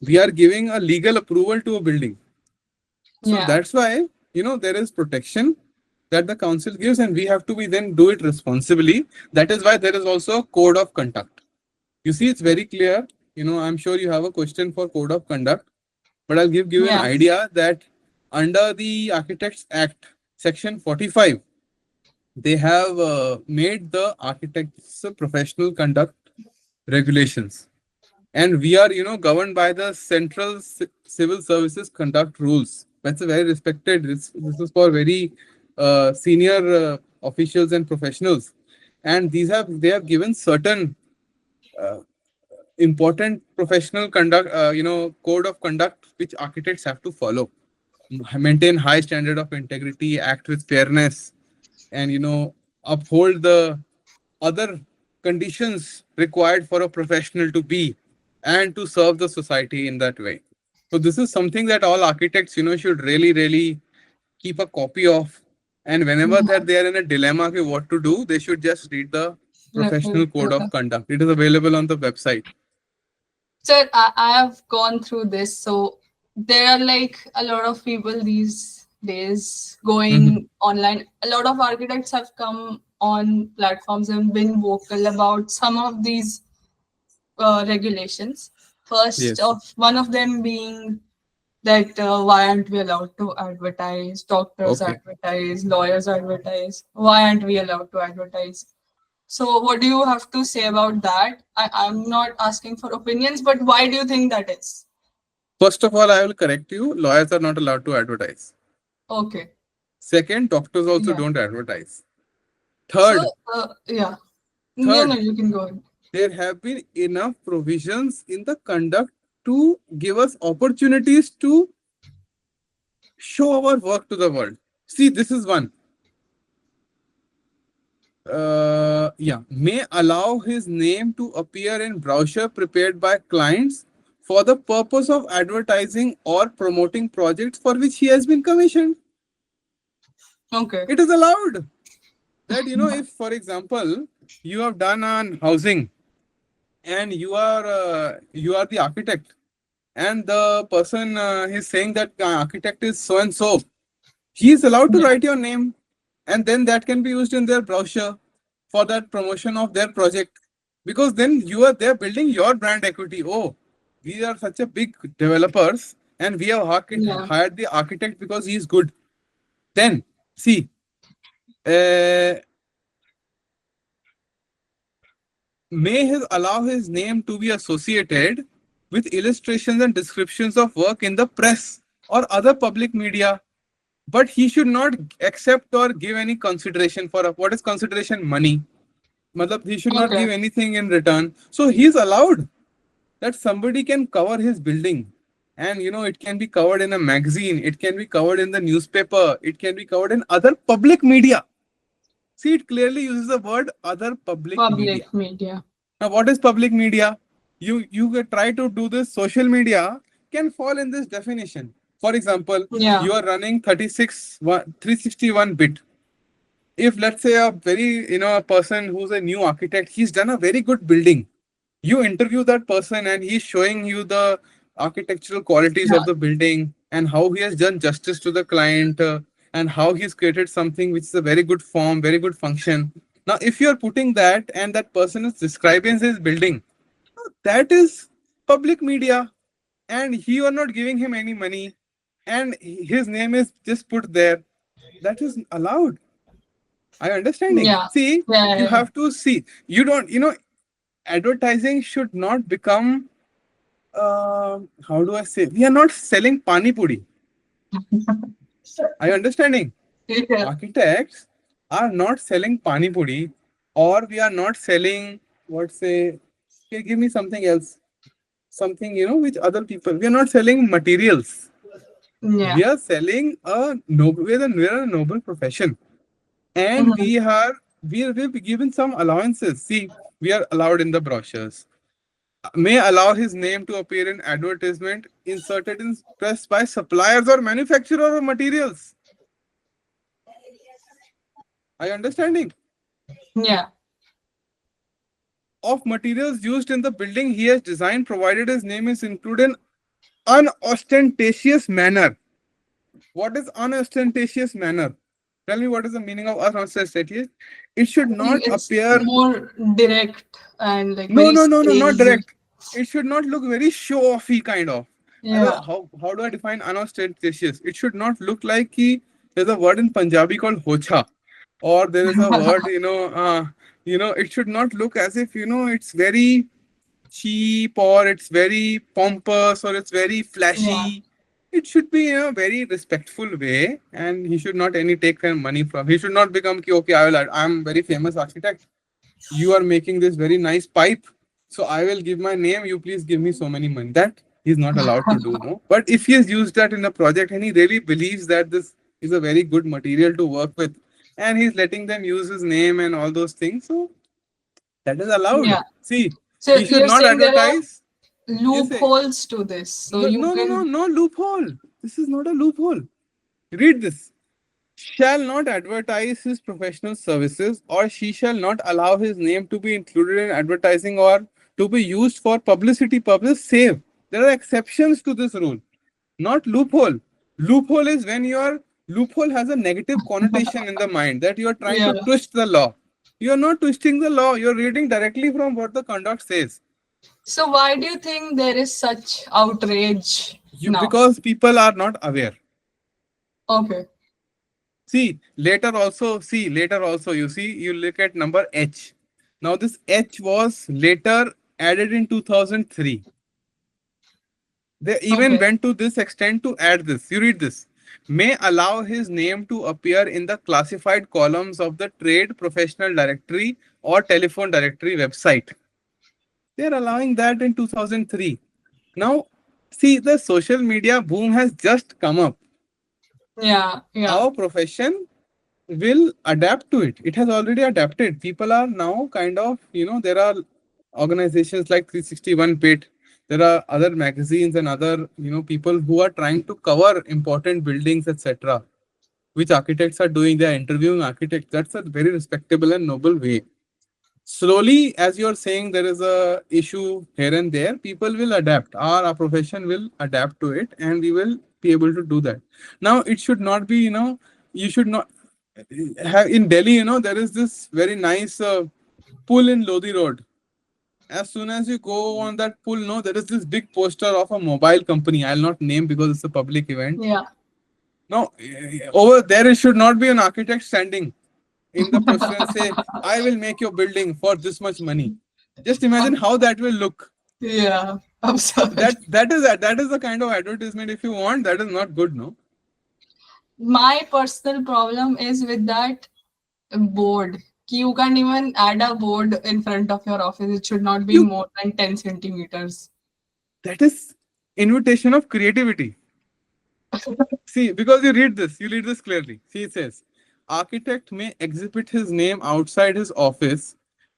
We are giving a legal approval to a building. So Yeah. that's why, there is protection that the council gives, and we have to be then do it responsibly. That is why there is also a code of conduct. You see, it's very clear. I'm sure you have a question for code of conduct, but I'll give you an Yeah. idea that under the Architects Act, Section 45, they have made the architects professional conduct regulations, and we are governed by the central civil services conduct rules. That's a very respected. This is for very senior officials and professionals, and they have given certain uh, important professional conduct, code of conduct which architects have to follow. Maintain high standard of integrity, act with fairness, and uphold the other conditions required for a professional to be and to serve the society in that way. So this is something that all architects should really really keep a copy of, and whenever that Mhm. they are in a dilemma of what to do, they should just read the professional code of Okay. conduct. It is available on the website. Sir, I have gone through this. So there are like a lot of people these days Mhm. going online. A lot of architects have come on platforms and been vocal about some of these regulations. First Yes. of one of them being that why aren't we allowed to advertise? Doctors Okay. advertise, lawyers advertise. Why aren't we allowed to advertise? So, what do you have to say about that? I'm not asking for opinions, but why do you think that is? First of all, I will correct you. Lawyers are not allowed to advertise. Okay, Second, doctors also yeah. don't advertise. So, Third, yeah. No, no, third, you can go ahead. there have been enough provisions in the conduct to give us opportunities to show our work to the world. See, this is one. Yeah, may allow his name to appear in brochure prepared by clients for the purpose of advertising or promoting projects for which he has been commissioned. Okay. It is allowed that, if, for example, you have done on housing, and you are the architect, and the person is saying that architect is so and so, he is allowed to Yeah, write your name, and then that can be used in their brochure for that promotion of their project, because then you are there building your brand equity. Oh, we are such a big developers, and we have yeah. hired the architect because he is good. Then see, uh, may his allow his name to be associated with illustrations and descriptions of work in the press or other public media, but he should not accept or give any consideration for what is consideration, money. Matlab, he should not Okay. give anything in return. So he is allowed that somebody can cover his building and it can be covered in a magazine, it can be covered in the newspaper, it can be covered in other public media. See, it clearly uses the word other public media. Public media. Now, what is public media? You can try to do this. Social media can fall in this definition. For example, Yeah. you are running 361 bit. If let's say a very a person who's a new architect, he's done a very good building. You interview that person and he's showing you the architectural qualities Yeah. of the building and how he has done justice to the client, and how he's created something which is a very good form, very good function. Now, if you're putting that and that person is describing his building, that is public media, and you are not giving him any money, and his name is just put there. That is allowed. Are you understanding? Yeah. See, Yeah. you Yeah. have to see. You don't, advertising should not become, how do I say? We are not selling pani puri. Are you understanding? Yeah. Architects are not selling pani puri, or we are not selling, what say, okay, give me something else. Something, which other people, we are not selling materials. Yeah. We are selling a noble, we're a noble profession. And Mhm. we've given some allowances. See, we are allowed in the brochures. May allow his name to appear in advertisement inserted in press by suppliers or manufacturer of materials. Are you understanding? Yeah. Of materials used in the building he has designed, provided his name is included in unostentatious manner. What is unostentatious manner? Tell me, what is the meaning of unostentatious? It should I think not it's appear. more direct and like No, very no, no, no, not salesy. direct. It should not look very show-offy kind of. Yeah. How do I define unostentatious? It should not look like there's a word in Punjabi called hocha, or there is a word, it should not look as if, it's very cheap, or it's very pompous, or it's very Yeah. flashy. It should be in a very respectful way, and he should not any take money from. He should not become okay. I'm very famous architect. You are making this very nice pipe, so I will give my name. You please give me so many money. That he's not allowed to do, no. But if he has used that in a project and he really believes that this is a very good material to work with, and he's letting them use his name and all those things, so that is allowed. Yeah. See, So he should you're not saying there are advertise. You say, loopholes to this. So no, you no, no, no, can, no loophole. This is not a loophole. Read this. Shall not advertise his professional services, or she shall not allow his name to be included in advertising or to be used for publicity purposes, save. There are exceptions to this rule, not loophole. Loophole is when your loophole has a negative connotation in the mind that you are trying yeah. to twist the law. You are not twisting the law, you're reading directly from what the conduct says. So why do you think there is such outrage now? Because people are not aware. Okay. Later also, you see, you look at number H. Now, this H was later added in 2003. They even Okay. went to this extent to add this. You read this. May allow his name to appear in the classified columns of the trade professional directory or telephone directory website. They're allowing that in 2003. Now, see, the social media boom has just come up. Yeah. Yeah. Our profession will adapt to it. It has already adapted. People are now kind of, there are organizations like 361 Bit. There are other magazines and other, people who are trying to cover important buildings, etc. Which architects are doing. They are interviewing architects. That's a very respectable and noble way. Slowly, as you're saying, there is a issue here and there. People will adapt. Our profession will adapt to it, and we will be able to do that. Now, it should not be, you should not have in Delhi. There is this very nice pull in Lodi Road. As soon as you go on that pull, no, there is this big poster of a mobile company. I'll not name because it's a public event. Yeah. No, over there it should not be an architect standing in the poster and say, I will make your building for this much money. Just imagine how that will look. Yeah. Absurd. That is the kind of advertisement, if you want, that is not good, no? My personal problem is with that board. You can't even add a board in front of your office. It should not be You more than 10 centimeters. that is invitation of creativity. See, because you read this clearly. See, it says, architect may exhibit his name outside his office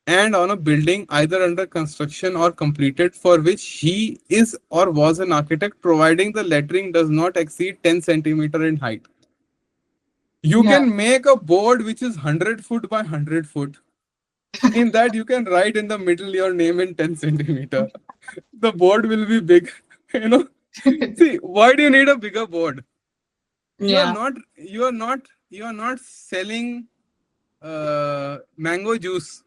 and on a building either under construction or completed for which he is or was an architect, providing the lettering does not exceed 10 centimeter in height. You Yeah. can make a board which is 100 foot by 100 foot. In that, you can write in the middle your name in 10 centimeter. The board will be big. You know, see, why do you need a bigger board? You are Yeah. not, you are not selling mango juice.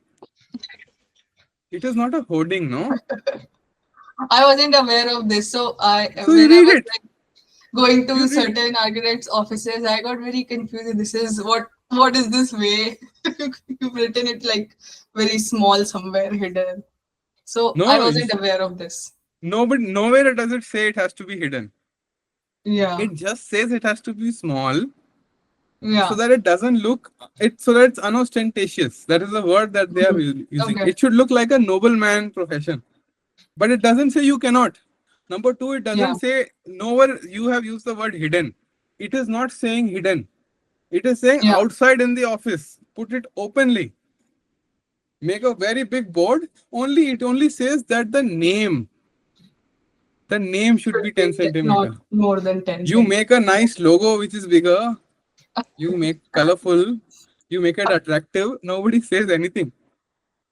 It is not a hoarding, no? I wasn't aware of this. So So you when I read was it. like going You to read it. certain architects' offices, I got very confused. This is what is this way? You've written it like very small somewhere hidden. So I No, wasn't aware of this. nobody, nowhere does it say it has to be hidden. Yeah. It just says it has to be small so Yeah. that it doesn't look it so that it's unostentatious. That is the word that they are Mhm. using. Okay. It should look like a nobleman profession, but it doesn't say you cannot. Number two, it Yeah. doesn't say nowhere you have used the word hidden. It is not saying hidden. It is saying Yeah. outside in the office. Put it openly. Make a very big board. Only it only says that the name should be Should 10 be not centimeter. more than 10 You make a centimeters. nice logo which is bigger. You make colorful. You make it attractive. Nobody says anything.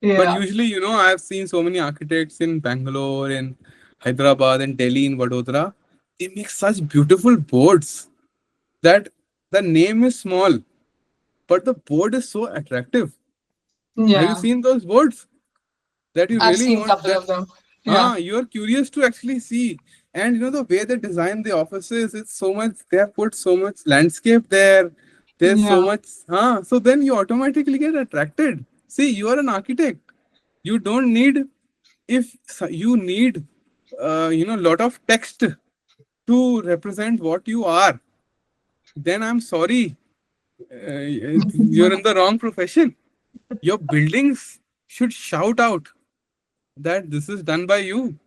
But Yeah. usually, I have seen so many architects in Bangalore, in Hyderabad, in Delhi, in Vadodara. They make such beautiful boards that the name is small, but the board is so attractive. Have you Yeah. seen those boards that you I've really seen a want couple that? of them. Yeah. You're curious to actually see. And the way they design the offices, it's so much, they have put so much landscape there. There's so Yeah. much, so then you automatically get attracted. See, you are an architect. You don't need, if you need, lot of text to represent what you are, then I'm sorry, you're in the wrong profession. Your buildings should shout out that this is done by you.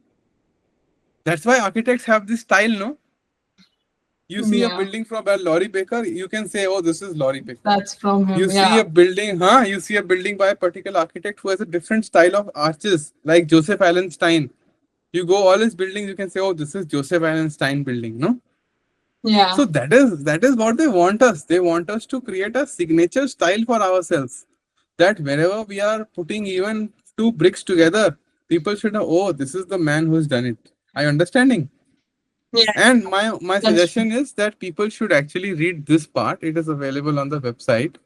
That's why architects have this style, no? You see a Yeah. building from a Laurie Baker, you can say, oh, this is Laurie Baker. That's from You him. see Yeah. a building, you see a building by a particular architect who has a different style of arches, like Joseph Allen Stein. You go all his buildings, you can say, oh, this is Joseph Allen Stein building, no? Yeah. So that is what they want us. They want us to create a signature style for ourselves. That wherever we are putting even two bricks together, people should know, oh, this is the man who's done it. Are you understanding? Yeah. And my That's true. suggestion is that people should actually read this part. It is available on the website.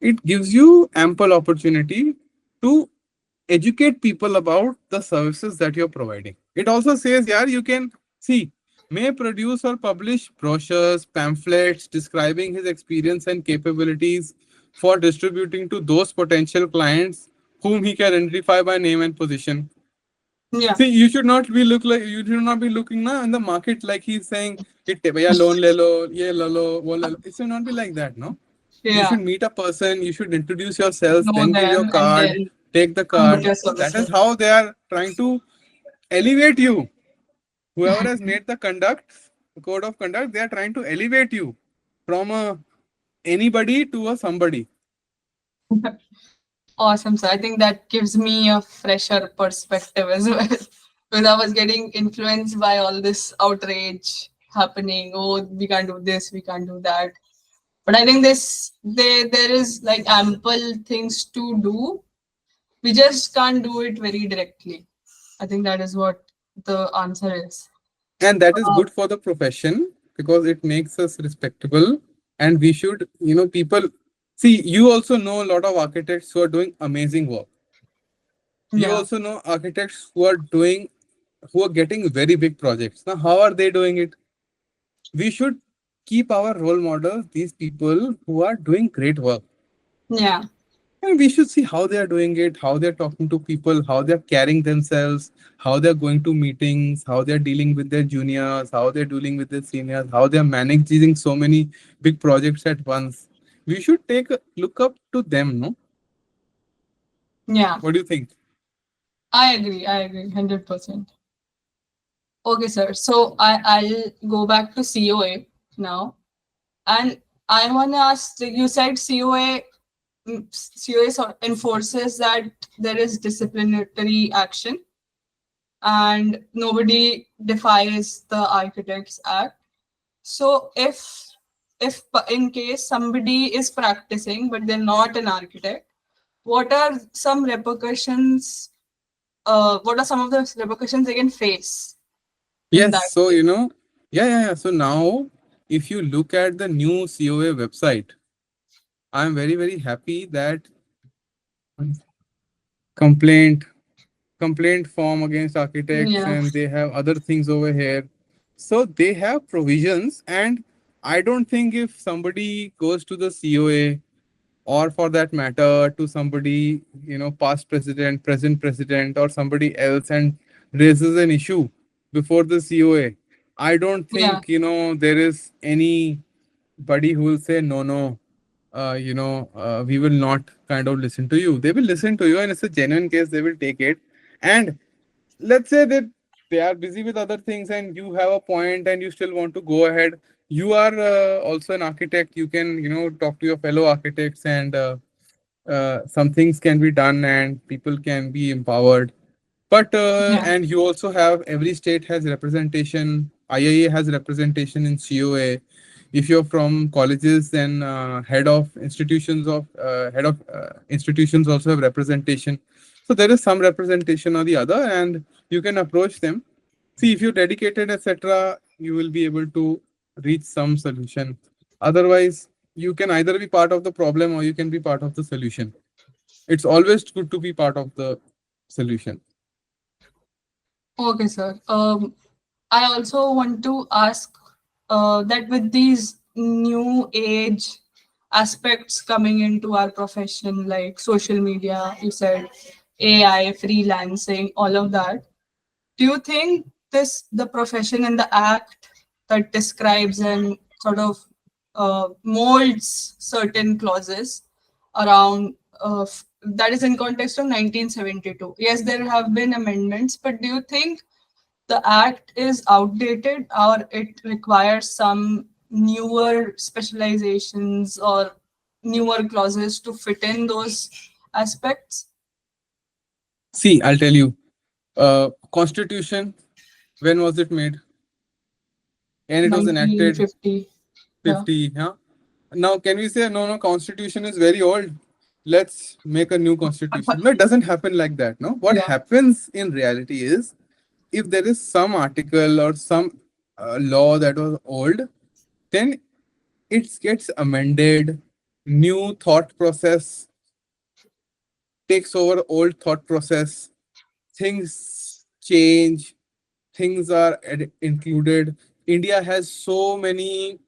It gives you ample opportunity to educate people about the services that you're providing. It also says, yeah, you can see, may produce or publish brochures, pamphlets describing his experience and capabilities for distributing to those potential clients whom he can identify by name and position. Yeah. See, you should not be looking now in the market like he's saying, "It bhaiya loan le lo, ye le lo, wo le lo." It should not be like that, no? You Yeah. should meet a person, you should introduce yourself, Know then give your them and card, then take the promote card. your That is services. how they are trying to elevate you. Whoever has made the code of conduct, they are trying to elevate you from a anybody to a somebody. Awesome. So I think that gives me a fresher perspective as well. Because I was getting influenced by all this outrage happening. Oh, we can't do this, we can't do that. But I think there is like ample things to do. We just can't do it very directly. I think that is what the answer is. And that is Uh, good for the profession because it makes us respectable. And we should, people see, you also know a lot of architects who are doing amazing work. You yeah. also know architects who are getting very big projects. Now, how are they doing it? We should keep our role models, these people who are doing great work. Yeah. And we should see how they are doing it, how they're talking to people, how they're carrying themselves, how they're going to meetings, how they're dealing with their juniors, how they're dealing with their seniors, how they're managing so many big projects at once. We should take a look up to them, no? Yeah. What do you think? I agree. I agree. 100%. Okay, sir. So I'll go back to COA now. And I want to ask, you said COA enforces that there is disciplinary action and nobody defies the Architects Act. So if in case somebody is practicing but they're not an architect, what are some repercussions? What are some of the repercussions they can face in Yes, that so case? yeah. So now, if you look at the new COA website, I'm very, very happy that complaint complaint form against architects, Yeah, and they have other things over here. So they have provisions, and I don't think if somebody goes to the COA, or for that matter to somebody, past president, present president, or somebody else, and raises an issue before the COA, I don't yeah, think there is anybody who will say no, no, we will not kind of listen to you. They will listen to you, and it's a genuine case, they will take it. And let's say that they are busy with other things and you have a point and you still want to go ahead. You are also an architect. You can talk to your fellow architects, and some things can be done and people can be empowered. But yeah, and you also have, every state has representation. IIA has representation in COA. If you're from colleges, then head of institutions also have representation. So there is some representation or the other, and you can approach them. See, if you're dedicated, etc., you will be able to reach some solution. Otherwise, you can either be part of the problem or you can be part of the solution. It's always good to be part of the solution. okay, sir. I also want to ask that with these new age aspects coming into our profession, like social media, you said AI, freelancing, all of that, do you think the profession and the act that describes and sort of molds certain clauses around that is in context of 1972? Yes, there have been amendments, but do you think the act is outdated or it requires some newer specializations or newer clauses to fit in those aspects? See, I'll tell you. Constitution, when was it made? And it was enacted 1950. Yeah. 50. Huh? Now, can we say no, no? Constitution is very old. Let's make a new constitution. No, it doesn't happen like that. No, what Yeah. happens in reality is, if there is some article or some law that was old, then it gets amended. New thought process takes over old thought process. Things change, things are included. India has so many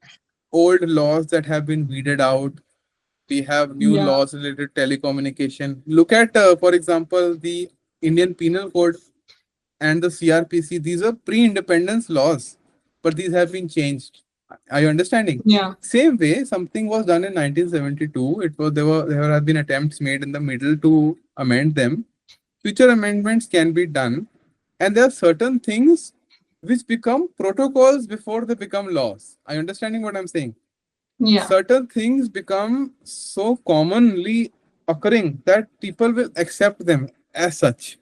old laws that have been weeded out. We have new Yeah. laws related to telecommunication. Look at, for example, the Indian Penal Code and the CRPC. These are pre-independence laws, but these have been changed. Are you understanding? Yeah. Same way, something was done in 1972. There have been attempts made in the middle to amend them. Future amendments can be done, and there are certain things which become protocols before they become laws. Are you understanding what I'm saying? Yeah. Certain things become so commonly occurring that people will accept them as such.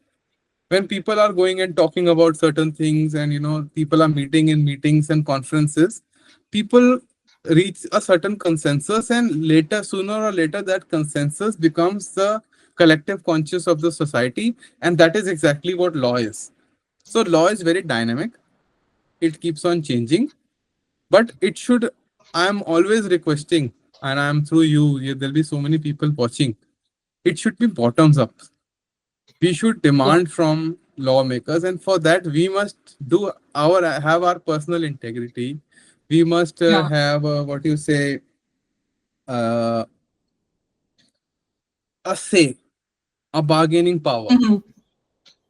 When people are going and talking about certain things, and people are meeting in meetings and conferences, people reach a certain consensus, and later, sooner or later, that consensus becomes the collective conscious of the society, and that is exactly what law is. So law is very dynamic. It keeps on changing, but it should. I'm always requesting, and I'm through you. There'll be so many people watching. It should be bottoms up. We should Yeah. demand from lawmakers, and for that we must have our personal integrity. We must Yeah. have, what you say, uh, a say, a bargaining power. Hmm.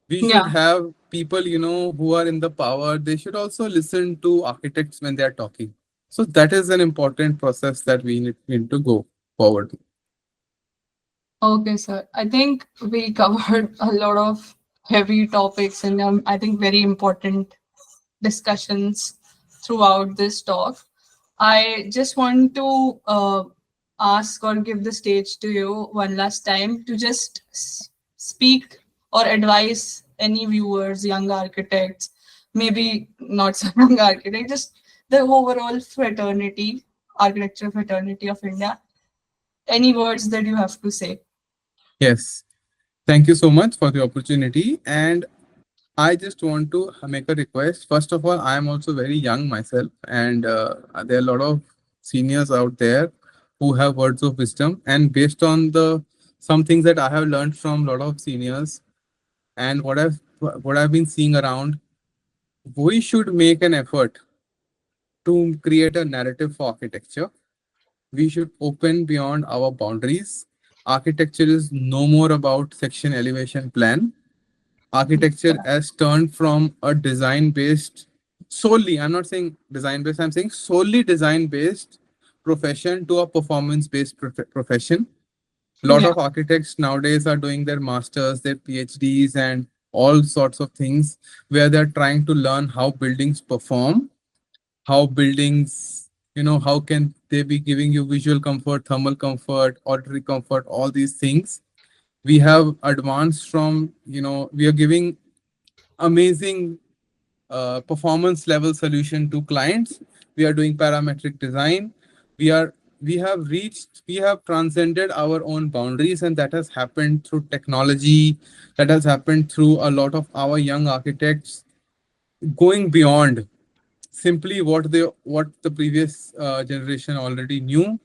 We should Yeah. have people, who are in the power. They should also listen to architects when they are talking. So that is an important process that we need to go forward. Okay, sir. I think we covered a lot of heavy topics and I think very important discussions throughout this talk. I just want to ask or give the stage to you one last time to just speak or advise any viewers, young architects, maybe not so young architects, just the overall fraternity, architecture fraternity of India. Any words that you have to say? Yes. Thank you so much for the opportunity. And I just want to make a request. First of all, I am also very young myself, and there are a lot of seniors out there who have words of wisdom. And based on the some things that I have learned from a lot of seniors and what I've been seeing around, we should make an effort to create a narrative for architecture. We should open beyond our boundaries. Architecture is no more about section elevation plan. Architecture Yeah. has turned from a design based solely, I'm not saying design based, I'm saying solely design based profession to a performance based profession. A lot Yeah. of architects nowadays are doing their masters, their PhDs, and all sorts of things where they're trying to learn how buildings perform, how buildings, how can they be giving you visual comfort, thermal comfort, auditory comfort, all these things. We have advanced from, we are giving amazing performance level solution to clients. We are doing parametric design. We have transcended our own boundaries, and that has happened through technology. That has happened through a lot of our young architects going beyond simply what the previous generation already knew.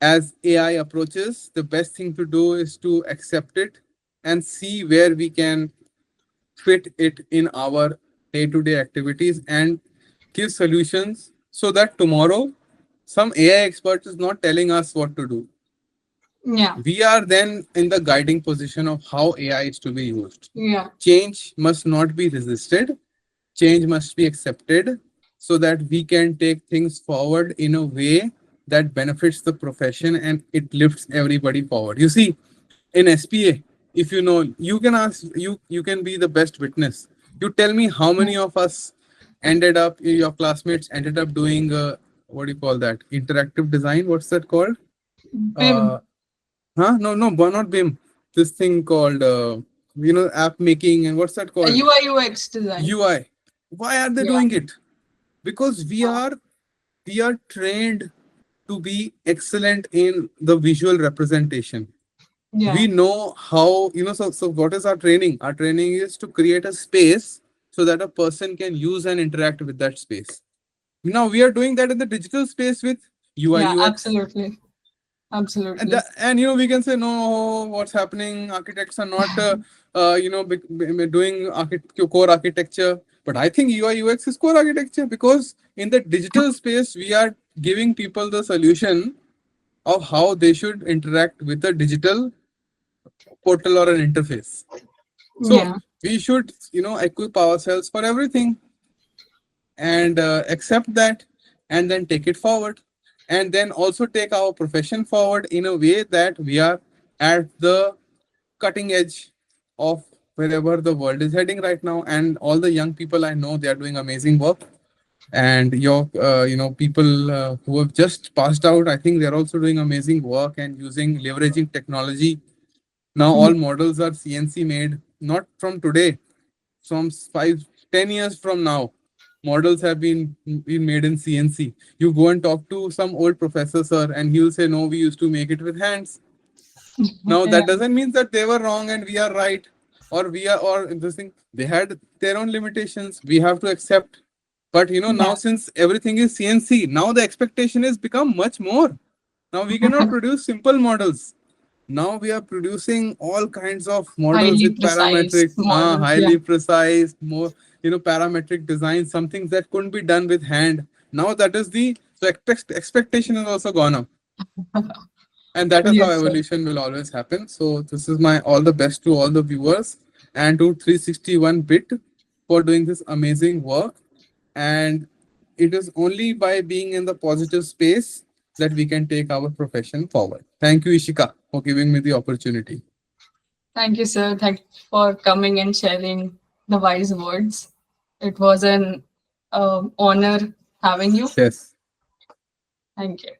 As AI approaches, the best thing to do is to accept it and see where we can fit it in our day-to-day activities and give solutions so that tomorrow some AI expert is not telling us what to do. Yeah. We are then in the guiding position of how AI is to be used. Yeah. Change must not be resisted, change must be accepted so that we can take things forward in a way that benefits the profession and it lifts everybody forward. You see, in SPA, if you know, you can ask, you can be the best witness. You tell me how many of us ended up, your classmates ended up doing what do you call that? Interactive design. What's that called? BIM, Uh, No, no, not BIM. This thing called app making and what's that called? UI UX design. UI. Why are they Yeah. doing it? Because we Yeah. are we are trained to be excellent in the visual representation. Yeah. We know how, so what is our training? Our training is to create a space so that a person can use and interact with that space. Now we are doing that in the digital space with UI Yeah. UX. Absolutely. And Absolutely. we can say no, what's happening? Architects are not doing core architecture. But I think UI UX is core architecture because in the digital space we are giving people the solution of how they should interact with a digital portal or an interface. So Yeah. we should, equip ourselves for everything and accept that and then take it forward. And then also take our profession forward in a way that we are at the cutting edge of wherever the world is heading right now. And all the young people I know, they are doing amazing work. And your, people who have just passed out, I think they're also doing amazing work and leveraging technology. Now Yeah. all models are CNC made, not from today, from 5, 10 years from now. Models have been made in CNC. You go and talk to some old professor, sir, and he'll say, no, we used to make it with hands. Now Yeah. that doesn't mean that they were wrong and we are right, or we are, or this thing. They had their own limitations. We have to accept. But now Yeah. since everything is CNC, now the expectation has become much more. Now we cannot produce simple models. Now we are producing all kinds of models Highly with precise parametric, models. Yeah. highly precise, more parametric design, something that couldn't be done with hand. Now that is the so expectation has also gone up, and that is how Yes, sir. evolution will always happen. So this is my all the best to all the viewers and to 361 bit for doing this amazing work. And it is only by being in the positive space that we can take our profession forward. Thank you, Ishika, for giving me the opportunity. Thank you, sir. Thank you for coming and sharing the wise words. It was an honor having you. Yes. Thank you.